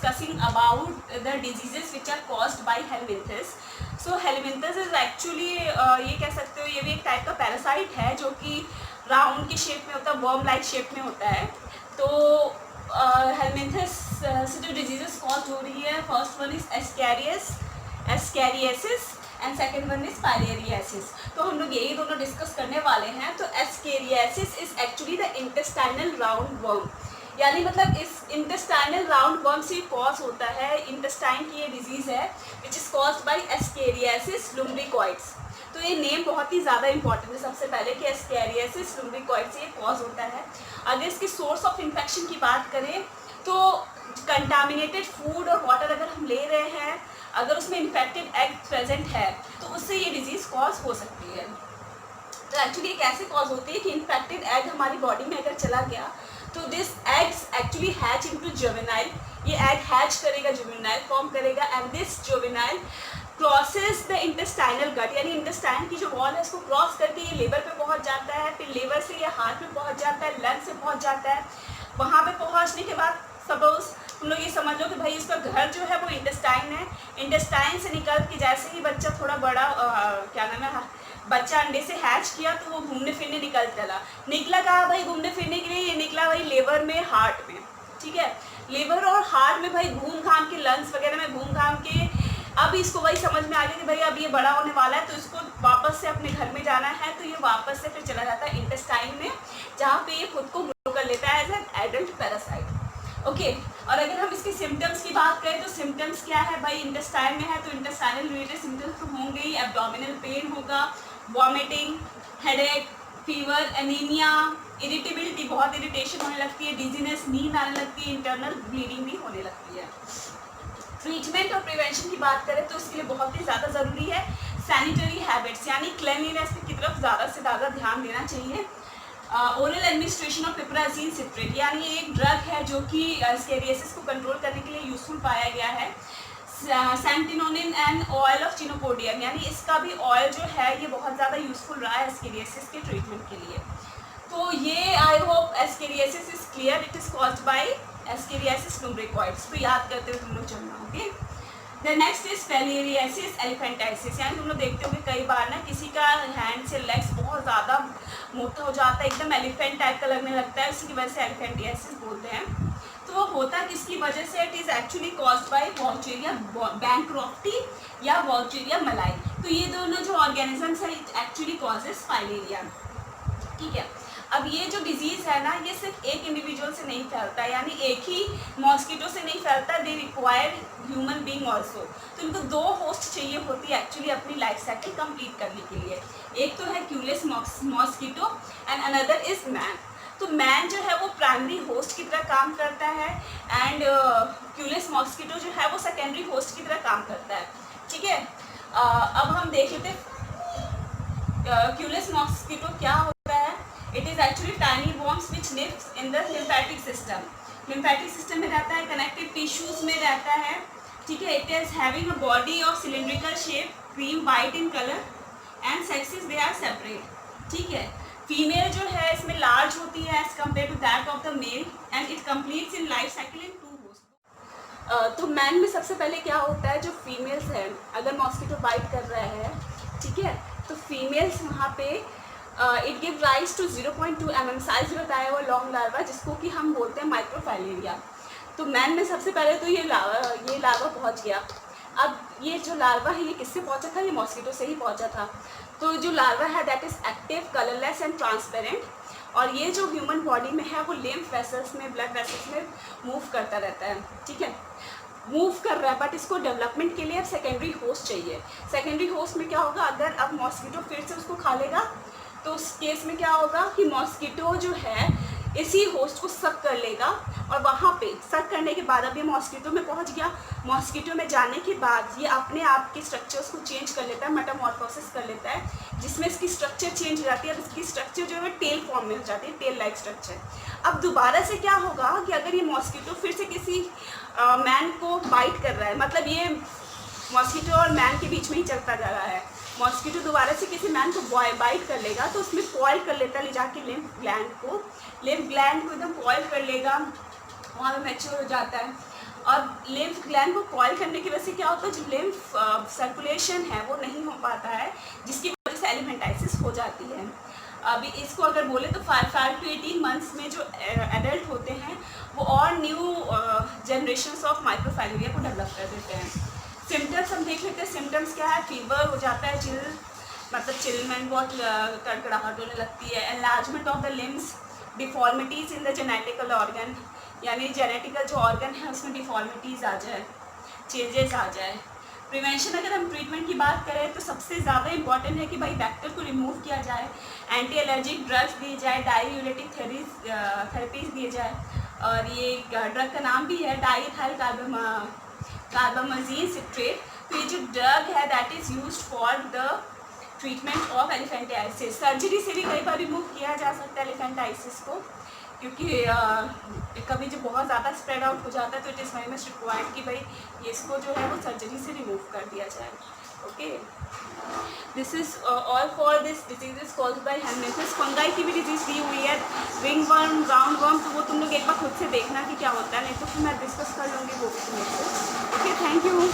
discussing about the diseases which are caused by helminths. So helminths is actually ये कह सकते हो ये भी एक टाइप का पैरासाइट है जो कि राउंड के शेप में होता है, वर्म लाइक शेप में होता है. तो हेलमिंथस से जो डिजीजेस कॉज हो रही है, first one is ascariasis and second one is pityriasis. तो हम लोग यही दोनों डिस्कस करने वाले हैं. तो ascariasis is actually the intestinal round worm, यानी मतलब इस इंटेस्टाइनल राउंड वर्म से कॉज होता है. इंटेस्टाइन की ये डिजीज़ है which is caused by ascariasis lumbricoides. तो ये नेम बहुत ही ज़्यादा इंपॉर्टेंट है सबसे पहले कि एस्कैरियासिस लुम्ब्रिकॉइड्स से ये कॉज होता है. अगर इसके सोर्स ऑफ इन्फेक्शन की बात करें तो कंटामिनेटेड फूड और वाटर अगर हम ले रहे हैं, अगर उसमें इन्फेक्टेड एग प्रेजेंट है तो उससे ये डिजीज़ कॉज हो सकती है. तो एक्चुअली ये कैसे कॉज होती है कि इन्फेक्टेड एग हमारी बॉडी में अगर चला गया तो this eggs actually hatch into juvenile. ये एग हैच करेगा, जुवेनाइल फॉर्म करेगा and this juvenile crosses the intestinal gut, यानी इंटेस्टाइन की जो वॉल है उसको क्रॉस करके ये लिवर पे पहुंच जाता है. फिर लिवर से ये हार्ट में पहुंच जाता है, लंग से पहुंच जाता है. वहाँ पे पहुंचने के बाद सपोज तुम लोग ये समझ लो कि भाई इसका घर जो है वो इंटेस्टाइन है. इंटेस्टाइन से निकल के जैसे ही बच्चा थोड़ा बड़ा क्या नाम है, बच्चा अंडे से हैच किया तो वो घूमने फिरने निकला कहाँ भाई घूमने फिरने के लिए? ये निकला भाई लिवर में, हार्ट में. ठीक है, लिवर और हार्ट में भाई घूम घाम के, लंग्स वगैरह में घूम घाम के अब इसको वही समझ में आ गया कि भाई अब ये बड़ा होने वाला है तो इसको वापस से अपने घर में जाना है. तो ये वापस से फिर चला जाता है इंटेस्टाइन में, जहाँ पे ये खुद को ग्रो कर लेता है as an adult parasite. Okay, और अगर हम इसके सिम्टम्स की बात करें तो सिम्टम्स क्या है भाई? इंटेस्टाइन में है तो इंटेस्टाइनल रिलेटेड सिम्टम्स तो होंगे ही. एब्डोमिनल पेन होगा, vomiting, headache, fever, anaemia, irritability, बहुत इरिटेशन होने लगती है, डिजीनेस, नींद आने लगती है, इंटरनल ब्लीडिंग भी होने लगती है. ट्रीटमेंट और प्रिवेंशन की बात करें तो उसके लिए बहुत ही ज़्यादा ज़रूरी है सैनिटरी हैबिट्स, यानी क्लीनलीनेस की तरफ ज़्यादा से ज़्यादा ध्यान देना चाहिए. ओरल एडमिनिस्ट्रेशन ऑफ पिपराजीन सिट्रेट, यानी ये एक ड्रग है जो कि एस्कैरियासिस को कंट्रोल करने के लिए यूजफुल पाया गया है. सैंटिनोनिन एंड ऑयल ऑफ चिनोपोडियम, यानी इसका भी ऑयल जो है ये बहुत ज़्यादा यूजफुल रहा है एस्कैरियासिस के ट्रीटमेंट के लिए. तो ये I hope ascariasis is clear. It is caused by ascariasis lumbricoides. तो याद करते हुए तुम लोग चलना. Okay, the next is filariasis elephantiasis, यानी तुम लोग देखते होंगे कई बार ना किसी का हैंड से लेग्स बहुत ज़्यादा मोटा हो जाता है, एकदम एलिफेंट टाइप का लगने लगता है, उसी की वजह से एलिफेंटियासिस बोलते हैं. तो वो होता किसकी वजह से? It is actually caused by Wuchereria bancrofti या वॉल्चेरिया मलाई. तो ये दोनों जो ऑर्गेनिजम्स है इट एक्चुअली कॉजेज फाइलेरिया. ठीक है, अब ये जो डिजीज़ है ना ये सिर्फ एक इंडिविजुअल से नहीं फैलता, यानी एक ही मॉस्किटो से नहीं फैलता. They require human being also. तो इनको दो होस्ट चाहिए होती है एक्चुअली अपनी लाइफ साइकिल कंप्लीट करने के लिए. एक तो है queueless mosquito and another is man. तो मैन जो है वो प्राइमरी होस्ट की तरह काम करता है एंड क्यूलेस मॉस्किटो जो है वो सेकेंडरी होस्ट की तरह काम करता है. ठीक है, अब हम देख लेते क्यूलेस मॉस्किटो क्या होता है. It is actually tiny worms which lives in the lymphatic system. Lymphatic system में रहता है, कनेक्टिव टिश्यूज में रहता है. ठीक है, it is having a body of cylindrical shape, cream white in colour and sexes they are separate. ठीक है, फीमेल जो है इसमें लार्ज होती है as compare to that of the male and it completes in life cycle in 2 host. तो man में सबसे पहले क्या होता है, जो फीमेल्स हैं अगर मॉस्किटो बाइट कर रहा है, ठीक है, तो फीमेल्स वहाँ पे it give rise to 0.2 mm size बताया हुआ लॉन्ग लार्वा, जिसको कि हम बोलते हैं माइक्रोफाइलेरिया. तो मैन में सबसे पहले तो ये लार्वा पहुँच गया. अब ये जो लार्वा है ये किससे पहुँचा था? ये मॉस्किटो से ही पहुँचा था. तो जो लार्वा है that is active, colourless and transparent. और ये जो ह्यूमन बॉडी में है वो लिम्फ वेसल्स में, ब्लड वेसल्स में मूव करता रहता है. ठीक है, मूव कर रहा है, बट इसको डेवलपमेंट के लिए अब सेकेंडरी होस्ट चाहिए. सेकेंडरी होस्ट में क्या होगा, अगर अब मॉस्किटो फिर से उसको खा लेगा तो उस केस में क्या होगा कि मॉस्किटो जो है इसी होस्ट को सक कर लेगा और वहाँ पे सक करने के बाद अब ये मॉस्किटो में पहुँच गया. मॉस्किटो में जाने के बाद ये अपने आप के स्ट्रक्चर्स को चेंज कर लेता है, मेटामॉर्फोसिस कर लेता है, जिसमें इसकी स्ट्रक्चर चेंज हो जाती है. अब इसकी स्ट्रक्चर जो है टेल फॉर्म में हो जाती है, टेल लाइक स्ट्रक्चर. अब दोबारा से क्या होगा कि अगर ये मॉस्किटो फिर से किसी मैन को बाइट कर रहा है, मतलब ये मॉस्किटो और मैन के बीच में ही चलता जा रहा है, मॉस्किटो दोबारा से किसी मैन को बाइट कर लेगा तो उसमें कॉइल कर लेता है ले जाके लिम्फ ग्लैंड को एकदम कॉइल कर लेगा, वहाँ पे मैच्योर हो जाता है. और लिम्फ ग्लैंड को कॉइल करने की वजह से क्या होता है, जो लिम्फ सर्कुलेशन है वो नहीं हो पाता है, जिसकी वजह से एलिफेंटाइसिस हो जाती है। अभी इसको अगर बोले तो 5 to 18 मंथ्स में जो एडल्ट होते हैं वो और न्यू जनरेशन्स ऑफ माइक्रोफाइलेरिया को डेवलप कर देते हैं। सिम्टम्स हम देख लेते हैं। सिम्टम्स क्या है, फीवर हो जाता है, चिलमेंट, बहुत कड़कड़ाहट होने लगती है, enlargement of the limbs, deformities in the genetical organ, यानी जेनेटिकल जो ऑर्गन है उसमें डिफॉर्मिटीज़ आ जाए, चेंजेस आ जाए। प्रिवेंशन अगर हम ट्रीटमेंट की बात करें तो सबसे ज़्यादा इंपॉर्टेंट है कि भाई बैक्टीरिया को रिमूव किया जाए, एंटी एलर्जिक ड्रग्स दी जाए, डाययूरेटिक थेरेपीज दिए जाए, और ये ड्रग का नाम भी है डाइएथाइल कार्बामाजीन सिट्रेट। तो ये जो ड्रग है that is used for the treatment of elephantiasis. Surgery से भी कई बार रिमूव किया जा सकता है एलिफेंटाइसिस को, क्योंकि कभी जब बहुत ज़्यादा स्प्रेड आउट हो जाता है तो it is very much required कि भाई ये इसको जो है वो सर्जरी से रिमूव कर दिया जाए। Okay, this is all for this disease is called by helminths. Fungi की भी डिजीज़ दी हुई है, रिंग वर्म, राउंड वर्म, तो वो तुम लोग एक बार खुद से देखना कि क्या होता है, नहीं तो फिर मैं डिस्कस कर लूँगी वो भी तुमसे। Okay, thank you.